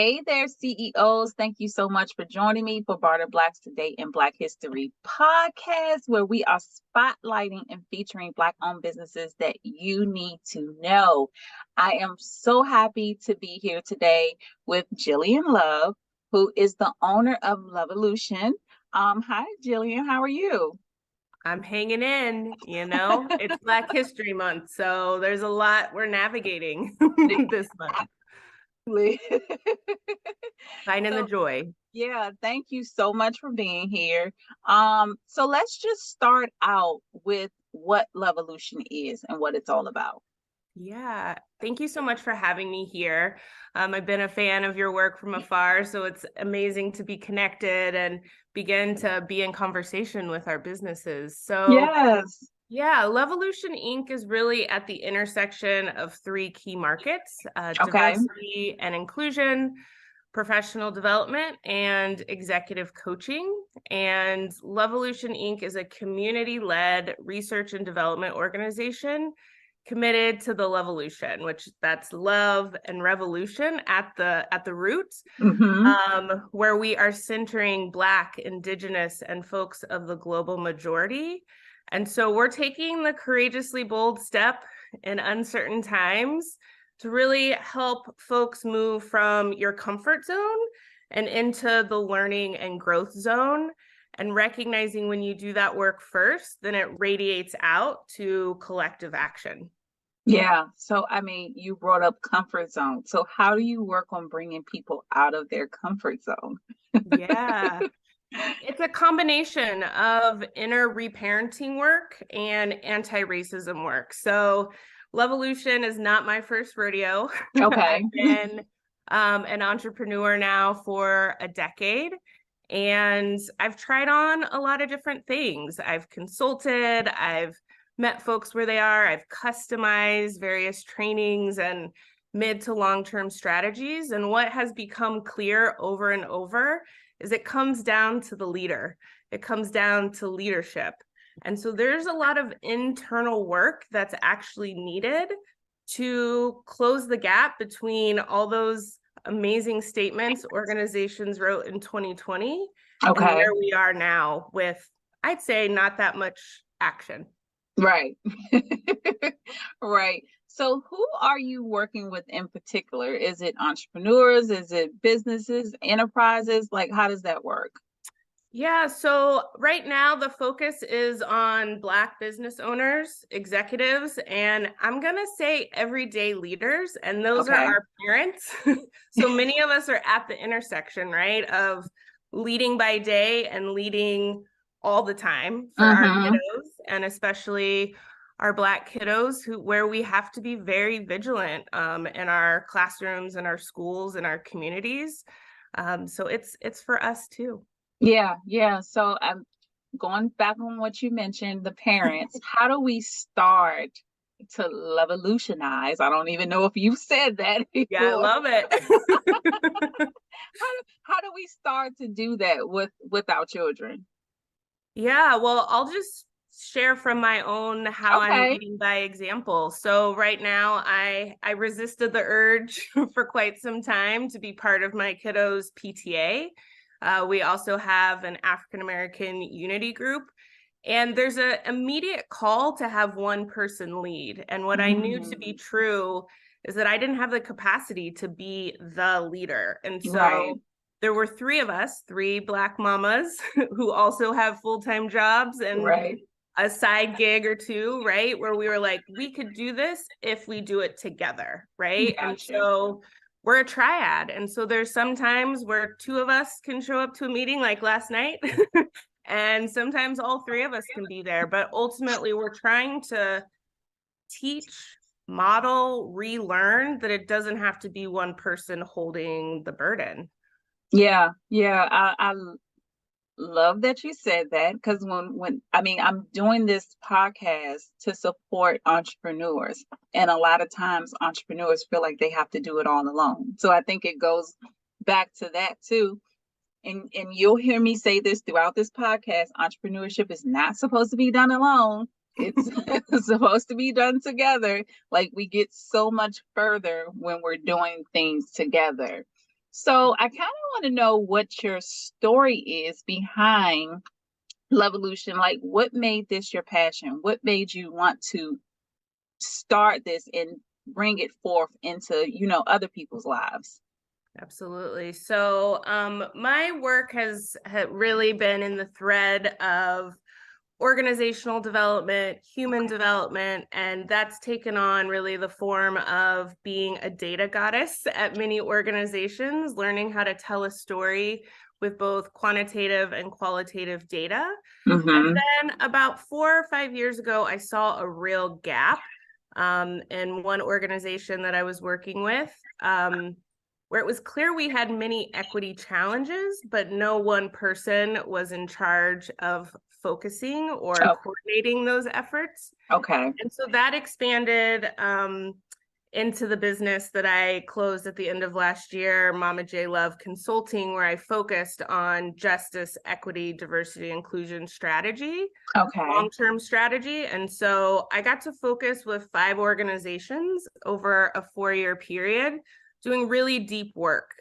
Hey there, CEOs. Thank you so much for joining me for Barter Blacks Today in Black History podcast, where we are spotlighting and featuring Black-owned businesses that you need to know. I am so happy to be here today with Jillian Love, who is the owner of Lovelution. Hi, Jillian. How are you? I'm hanging in, it's Black History Month, so there's a lot we're navigating this month. Finding the joy. Yeah, thank you so much for being here. So let's just start out with what Lovelution is and what it's all about. Yeah, thank you so much for having me here. I've been a fan of your work from afar, so it's amazing to be connected and begin to be in conversation with our businesses. Yes. Yeah, Lovelution Inc. is really at the intersection of three key markets, Okay. diversity and inclusion, professional development, and executive coaching. And Lovelution Inc. is a community-led research and development organization committed to the Lovelution, which that's love and revolution at the roots, where we are centering Black, Indigenous, and folks of the global majority. And so we're taking the courageously bold step in uncertain times to really help folks move from your comfort zone and into the learning and growth zone, and recognizing when you do that work first, then it radiates out to collective action. Yeah. So, you brought up comfort zone. So how do you work on bringing people out of their comfort zone? Yeah. It's a combination of inner reparenting work and anti-racism work. So Lovelution is not my first rodeo. Okay. I've been an entrepreneur now for a decade, and I've tried on a lot of different things. I've consulted, I've met folks where they are, I've customized various trainings and mid to long-term strategies. And what has become clear over and over is it comes down to the leader. It comes down to leadership. And so there's a lot of internal work that's actually needed to close the gap between all those amazing statements organizations wrote in 2020 and where we are now with, I'd say, not that much action. Right. Right. So who are you working with in particular? Is it entrepreneurs? Is it businesses, enterprises? Like, how does that work? Yeah, so right now the focus is on Black business owners, executives, and I'm going to say everyday leaders, and those are our parents. So many of us are at the intersection, right, of leading by day and leading all the time for our kiddos, and especially our Black kiddos where we have to be very vigilant in our classrooms and our schools and our communities. So it's for us too. Yeah. So I'm going back on what you mentioned, the parents. How do we start to revolutionize? I don't even know if you said that before. Yeah, I love it. How do we start to do that with our children? Yeah, well, I'll just share from my own how I'm leading by example. So right now, I resisted the urge for quite some time to be part of my kiddos' PTA. We also have an African American unity group, and there's an immediate call to have one person lead. And what I knew to be true is that I didn't have the capacity to be the leader. And so there were three of us, three Black mamas who also have full-time jobs and a side gig or two, right? Where we were like, we could do this if we do it together, right? Gotcha. And so we're a triad. And so there's some times where two of us can show up to a meeting like last night, and sometimes all three of us can be there. But ultimately, we're trying to teach, model, relearn that it doesn't have to be one person holding the burden. Yeah. I love that you said that, because when I'm doing this podcast to support entrepreneurs, and a lot of times entrepreneurs feel like they have to do it all alone. So I think it goes back to that too. And you'll hear me say this throughout this podcast: entrepreneurship is not supposed to be done alone. It's supposed to be done together. Like, we get so much further when we're doing things together. So I kind of want to know what your story is behind Lovelution. Like, what made this your passion? What made you want to start this and bring it forth into, other people's lives? Absolutely. So my work has really been in the thread of organizational development, human development, and that's taken on really the form of being a data goddess at many organizations, learning how to tell a story with both quantitative and qualitative data. And then about 4 or 5 years ago, I saw a real gap in one organization that I was working with, where it was clear we had many equity challenges, but no one person was in charge of focusing or coordinating those efforts. Okay. And so that expanded into the business that I closed at the end of last year, Mama J Love Consulting, where I focused on justice, equity, diversity, inclusion strategy, long-term strategy. And so I got to focus with 5 organizations over a 4-year period, doing really deep work.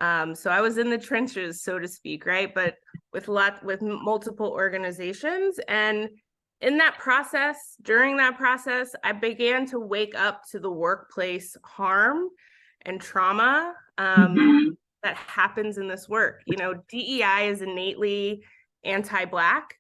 So I was in the trenches, so to speak, right? But with multiple organizations. And in that process, during that process, I began to wake up to the workplace harm and trauma that happens in this work. DEI is innately anti-Black.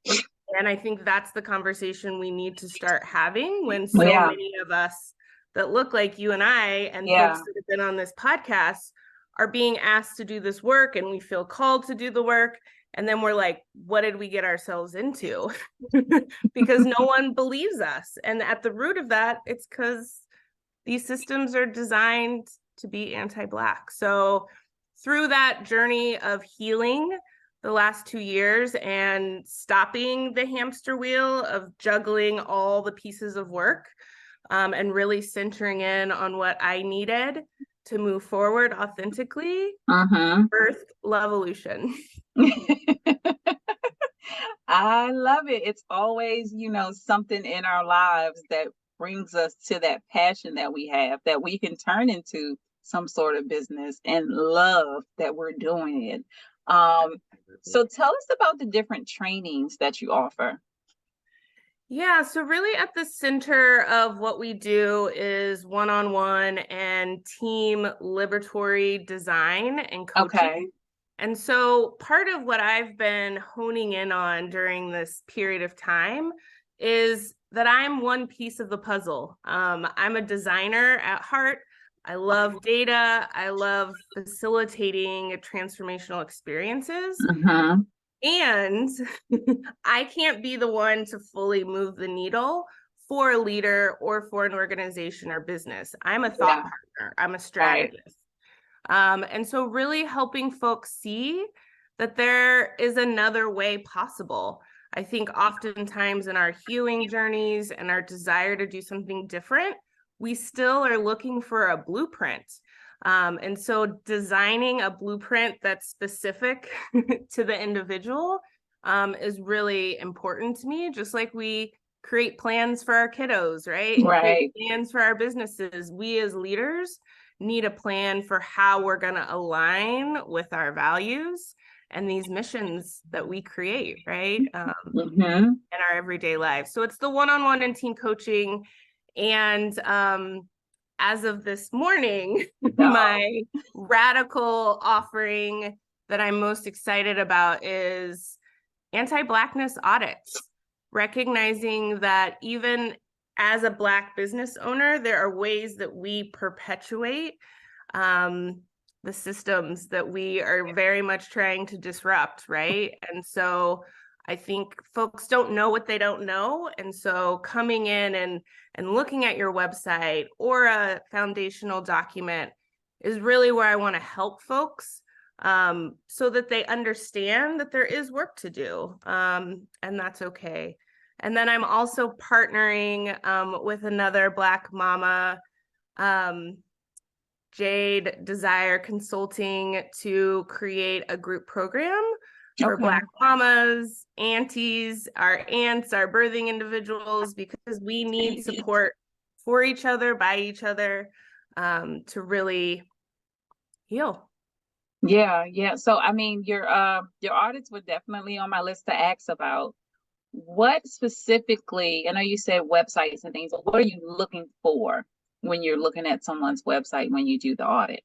And I think that's the conversation we need to start having when so many of us that look like you and I and folks that have been on this podcast are being asked to do this work, and we feel called to do the work. And then we're like, what did we get ourselves into? Because no one believes us. And at the root of that, it's because these systems are designed to be anti-Black. So through that journey of healing the last 2 years and stopping the hamster wheel of juggling all the pieces of work, and really centering in on what I needed to move forward authentically, birthed Lovelution. I love it. It's always, something in our lives that brings us to that passion that we have, that we can turn into some sort of business and love that we're doing it. So tell us about the different trainings that you offer. Yeah, so really at the center of what we do is one-on-one and team liberatory design and coaching. Okay. And so part of what I've been honing in on during this period of time is that I'm one piece of the puzzle. I'm a designer at heart. I love data. I love facilitating transformational experiences. And I can't be the one to fully move the needle for a leader or for an organization or business. I'm a thought partner. I'm a strategist. And so really helping folks see that there is another way possible. I think oftentimes in our healing journeys and our desire to do something different, we still are looking for a blueprint. And so designing a blueprint that's specific to the individual is really important to me, just like we create plans for our kiddos, right? And create plans for our businesses. We as leaders need a plan for how we're going to align with our values and these missions that we create, right? In our everyday lives. So it's the one-on-one and team coaching. And as of this morning, my radical offering that I'm most excited about is anti-Blackness audits, recognizing that even as a Black business owner, there are ways that we perpetuate the systems that we are very much trying to disrupt, right? And so I think folks don't know what they don't know. And so coming in and looking at your website or a foundational document is really where I want to help folks so that they understand that there is work to do, and that's okay. And then I'm also partnering with another Black mama, Jade Desire Consulting, to create a group program for Black mamas, aunties, our aunts, our birthing individuals, because we need support for each other, by each other, to really heal. Yeah. So I mean, your audits were definitely on my list to ask about. What specifically, I know you said websites and things, but what are you looking for when you're looking at someone's website when you do the audit?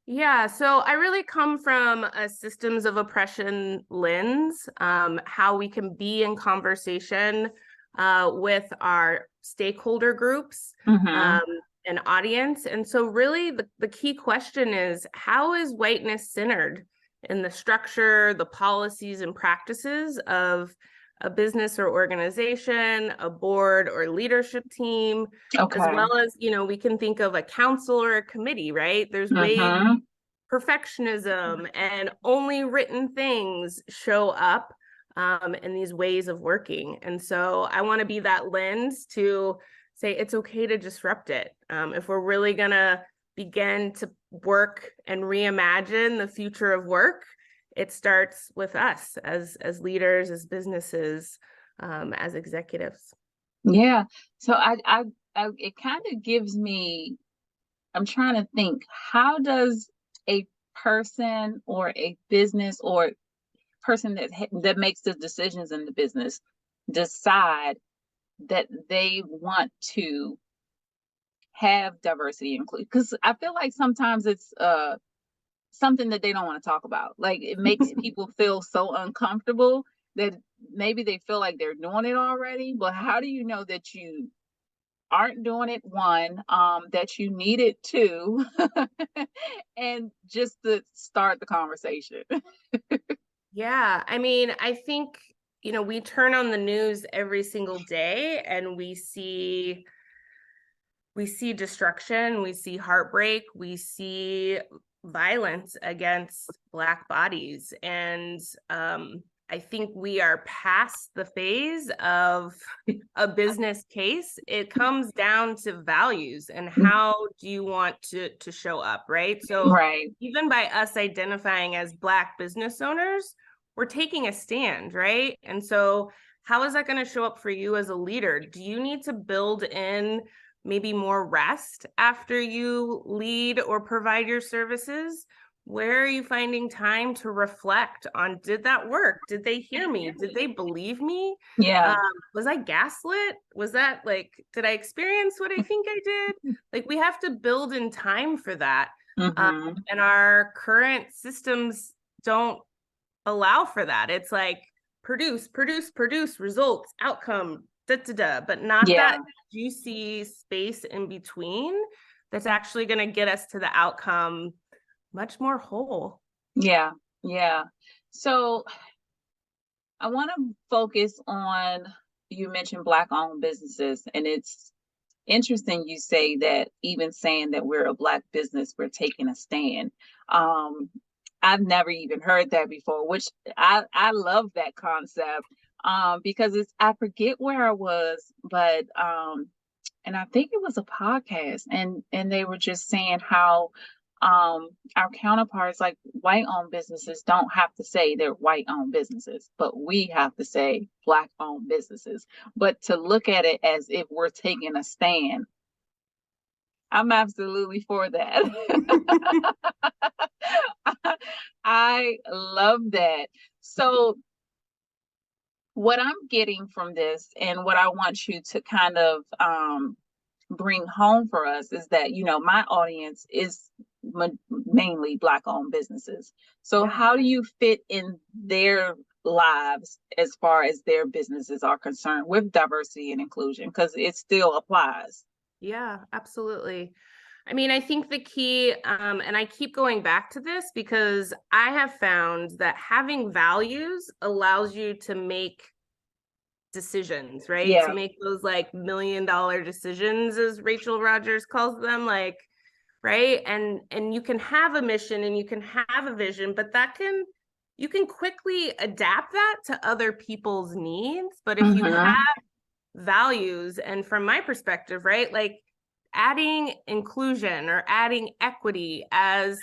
Yeah, so I really come from a systems of oppression lens, how we can be in conversation with our stakeholder groups Mm-hmm. um, and audience. And so really the key question is, how is whiteness centered in the structure, the policies and practices of a business or organization, a board or leadership team, as Okay. well as, we can think of a council or a committee, right? There's ways Mm-hmm. perfectionism and only written things show up in these ways of working. And so I want to be that lens to say it's okay to disrupt it. If we're really going to begin to work and reimagine the future of work, it starts with us as leaders, as businesses, as executives. Yeah. So I it kind of gives me, I'm trying to think, how does a person or a business or person that makes the decisions in the business decide that they want to have diversity include? Because I feel like sometimes it's something that they don't want to talk about. Like it makes people feel so uncomfortable that maybe they feel like they're doing it already. But how do you know that you aren't doing it, one, that you need it, two, and just to start the conversation? Yeah, I mean, I think, we turn on the news every single day and we see destruction, we see heartbreak, we see violence against Black bodies. And I think we are past the phase of a business case. It comes down to values and how do you want to show up, right? So Right. even by us identifying as Black business owners, we're taking a stand, right? And so how is that going to show up for you as a leader? Do you need to build in maybe more rest after you lead or provide your services? Where are you finding time to reflect on, did that work? Did they hear me? Did they believe me? Yeah. Was I gaslit? Was that like, did I experience what I think I did? Like, we have to build in time for that. Mm-hmm. And our current systems don't allow for that. It's like produce results, outcome, but not Yeah. that juicy space in between that's actually going to get us to the outcome much more whole. Yeah. Yeah. So I want to focus on, you mentioned Black owned businesses, and it's interesting you say that even saying that we're a Black business, we're taking a stand. Um, I've never even heard that before, which I love that concept, because it's, I forget where I was, but and I think it was a podcast, and they were just saying how our counterparts, like white owned businesses, don't have to say they're white owned businesses, but we have to say Black owned businesses. But to look at it as if we're taking a stand, I'm absolutely for that. I love that. So what I'm getting from this, and what I want you to kind of bring home for us, is that, my audience is mainly Black owned businesses. So Yeah. how do you fit in their lives as far as their businesses are concerned with diversity and inclusion? Because it still applies. Yeah, absolutely. I mean, I think the key, and I keep going back to this because I have found that having values allows you to make decisions, right? To Yeah. make those like $1 million decisions, as Rachel Rogers calls them, like, right? And you can have a mission and you can have a vision, but you can quickly adapt that to other people's needs. But if you have Mm-hmm. values, and from my perspective, right, like adding inclusion or adding equity as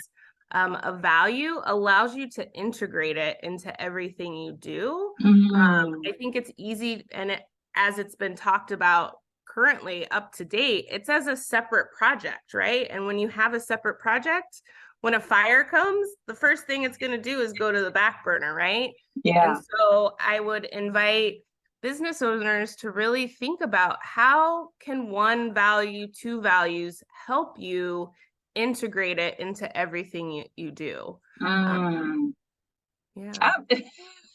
a value allows you to integrate it into everything you do. Mm-hmm. I think it's easy, and as it's been talked about currently up to date, it's as a separate project, right? And when you have a separate project, when a fire comes, the first thing it's going to do is go to the back burner, right? Yeah. And so I would invite business owners to really think about how can one value, two values help you integrate it into everything you do. Yeah.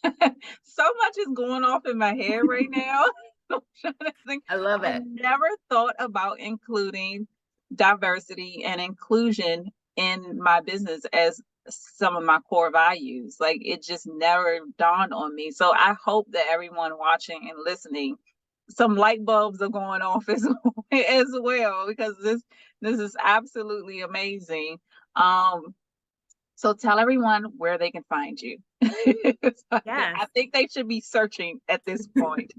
So much is going off in my head right now. I'm trying to think. I love it. I never thought about including diversity and inclusion in my business as some of my core values. Like, it just never dawned on me. So I hope that everyone watching and listening, some light bulbs are going off as well, because this is absolutely amazing. So tell everyone where they can find you. Yes. I think they should be searching at this point.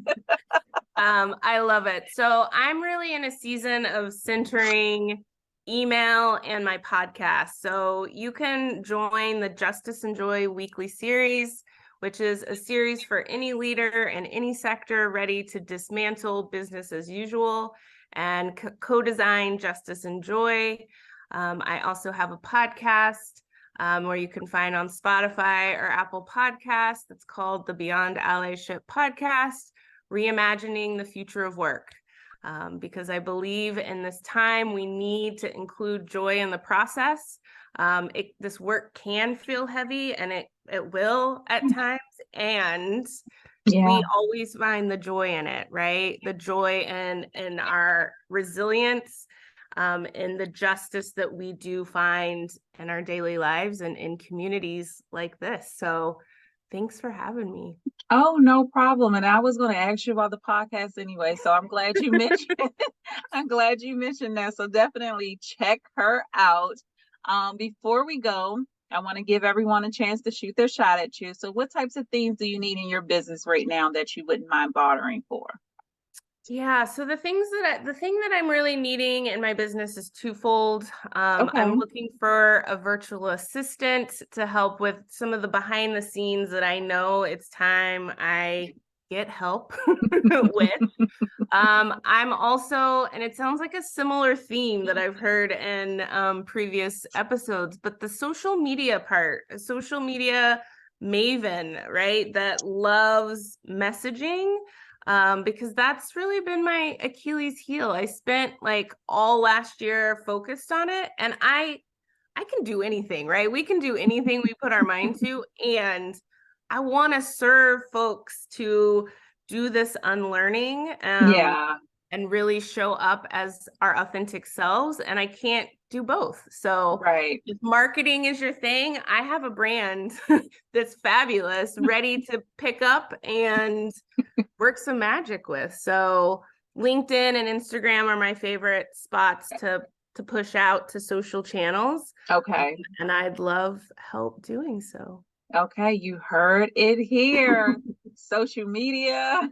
I love it. So I'm really in a season of centering email and my podcast. So you can join the Justice and Joy weekly series, which is a series for any leader in any sector ready to dismantle business as usual and co-design justice and joy. I also have a podcast where you can find on Spotify or Apple Podcasts. That's called the Beyond Allyship Podcast, Reimagining the Future of Work. Because I believe in this time, we need to include joy in the process. This work can feel heavy, and it will at times, and we always find the joy in it, right? The joy in our resilience, in the justice that we do find in our daily lives and in communities like this. So thanks for having me. Oh, no problem. And I was going to ask you about the podcast anyway, so I'm glad you mentioned I'm glad you mentioned that. So definitely check her out. Before we go, I want to give everyone a chance to shoot their shot at you. So what types of things do you need in your business right now that you wouldn't mind bartering for? Yeah, so the thing that I'm really needing in my business is twofold. I'm looking for a virtual assistant to help with some of the behind the scenes that I know it's time I get help with. I'm also, and it sounds like a similar theme that I've heard in previous episodes, but the social media part, a social media maven, right, that loves messaging. Because that's really been my Achilles heel. I spent like all last year focused on it, and I can do anything, right? We can do anything we put our mind to, and I want to serve folks to do this unlearning, and really show up as our authentic selves. And I can't do both. So if marketing is your thing, I have a brand that's fabulous, ready to pick up and work some magic with. So LinkedIn and Instagram are my favorite spots to push out to social channels. Okay. And I'd love help doing so. Okay, you heard it here. Social media.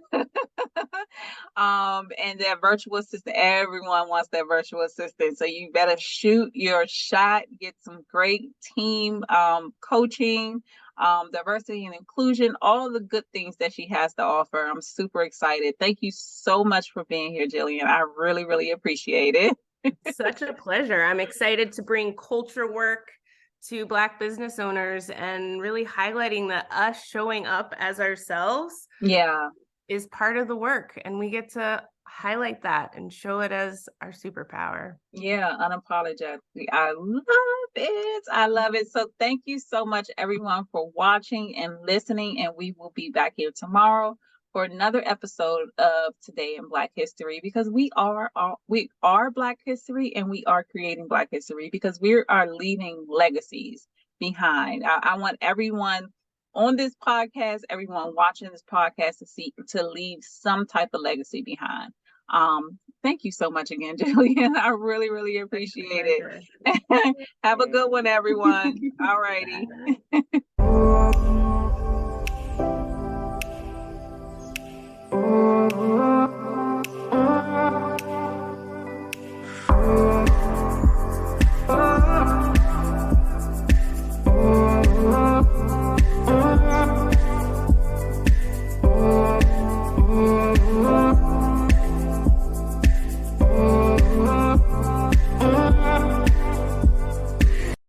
And that virtual assistant. Everyone wants that virtual assistant. So you better shoot your shot, get some great team coaching, diversity and inclusion, all the good things that she has to offer. I'm super excited. Thank you so much for being here, Jillian. I really, really appreciate it. Such a pleasure. I'm excited to bring culture work to Black business owners and really highlighting that us showing up as ourselves is part of the work, and we get to highlight that and show it as our superpower. Yeah, unapologetically. I love it. I love it. So thank you so much, everyone, for watching and listening, and we will be back here tomorrow for another episode of Today in Black History, because we are Black history, and we are creating Black history because we are leaving legacies behind. I want everyone on this podcast, everyone watching this podcast, to leave some type of legacy behind. Thank you so much again, Jillian. I really, really appreciate it. Have a good one, everyone. All righty.